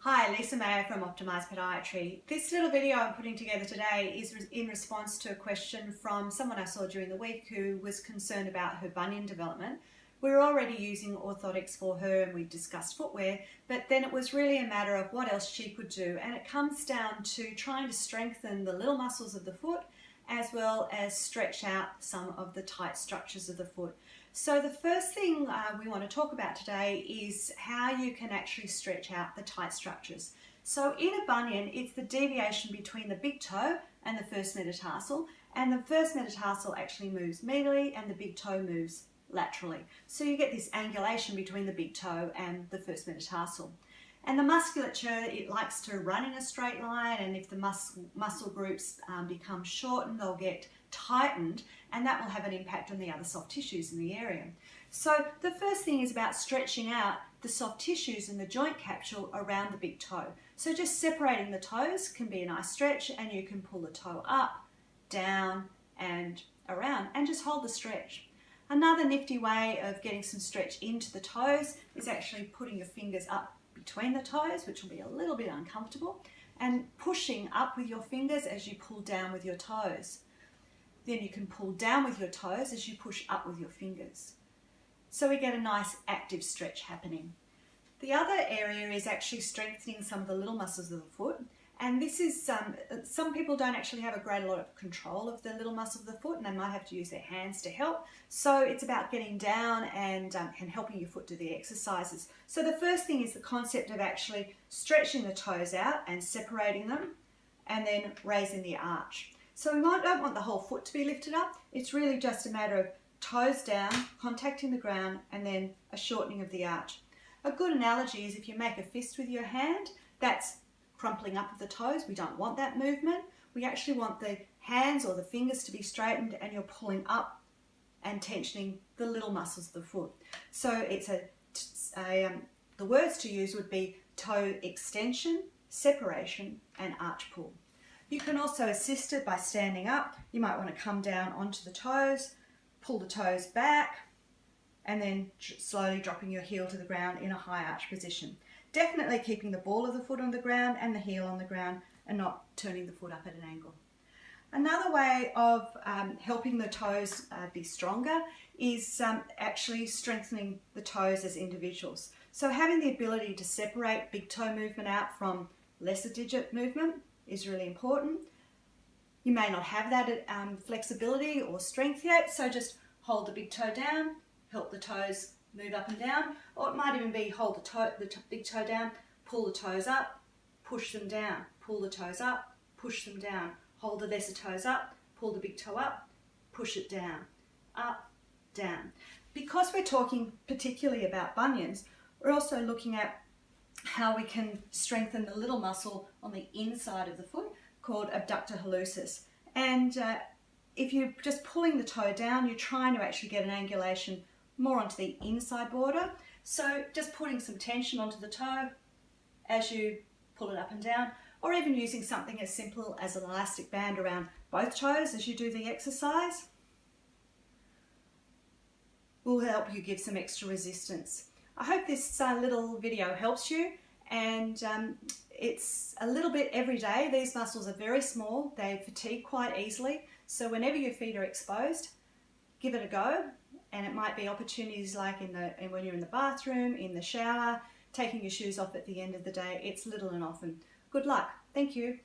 Hi, Lisa Mayer from Optimised Podiatry. This little video I'm putting together today is in response to a question from someone I saw during the week who was concerned about her bunion development. We were already using orthotics for her and we discussed footwear, but then it was really a matter of what else she could do, and it comes down to trying to strengthen the little muscles of the foot as well as stretch out some of the tight structures of the foot. So the first thing we want to talk about today is how you can actually stretch out the tight structures. So in a bunion, it's the deviation between the big toe and the first metatarsal, and the first metatarsal actually moves medially and the big toe moves laterally. So you get this angulation between the big toe and the first metatarsal. And the musculature, it likes to run in a straight line, and if the muscle groups become shortened, they'll get tightened, and that will have an impact on the other soft tissues in the area. So the first thing is about stretching out the soft tissues in the joint capsule around the big toe. So just separating the toes can be a nice stretch, and you can pull the toe up, down, and around, and just hold the stretch. Another nifty way of getting some stretch into the toes is actually putting your fingers up between the toes, which will be a little bit uncomfortable, and pushing up with your fingers as you pull down with your toes. Then you can pull down with your toes as you push up with your fingers. So we get a nice active stretch happening. The other area is actually strengthening some of the little muscles of the foot, and this is some people don't actually have a great lot of control of the little muscle of the foot, and they might have to use their hands to help. So it's about getting down and helping your foot do the exercises. So the first thing is the concept of actually stretching the toes out and separating them, and then raising the arch. So we don't want the whole foot to be lifted up. It's really just a matter of toes down, contacting the ground, and then a shortening of the arch. A good analogy is if you make a fist with your hand, that's crumpling up of the toes. We don't want that movement. We actually want the hands or the fingers to be straightened, and you're pulling up and tensioning the little muscles of the foot. So it's the words to use would be toe extension, separation, and arch pull. You can also assist it by standing up. You might want to come down onto the toes, pull the toes back, and then slowly dropping your heel to the ground in a high arch position. Definitely keeping the ball of the foot on the ground and the heel on the ground, and not turning the foot up at an angle. Another way of helping the toes be stronger is actually strengthening the toes as individuals. So having the ability to separate big toe movement out from lesser digit movement is really important. You may not have that flexibility or strength yet, so just hold the big toe down, help the toes move up and down, or it might even be hold the big toe down, pull the toes up, push them down, pull the toes up, push them down, hold the lesser toes up, pull the big toe up, push it down, up, down. Because we're talking particularly about bunions, we're also looking at how we can strengthen the little muscle on the inside of the foot called abductor hallucis. And if you're just pulling the toe down, you're trying to actually get an angulation more onto the inside border. So just putting some tension onto the toe as you pull it up and down, or even using something as simple as an elastic band around both toes as you do the exercise will help you give some extra resistance. I hope this little video helps you, and it's a little bit every day. These muscles are very small, they fatigue quite easily, so whenever your feet are exposed, give it a go. And it might be opportunities like when you're in the bathroom, in the shower, taking your shoes off at the end of the day. It's little and often. Good luck. Thank you.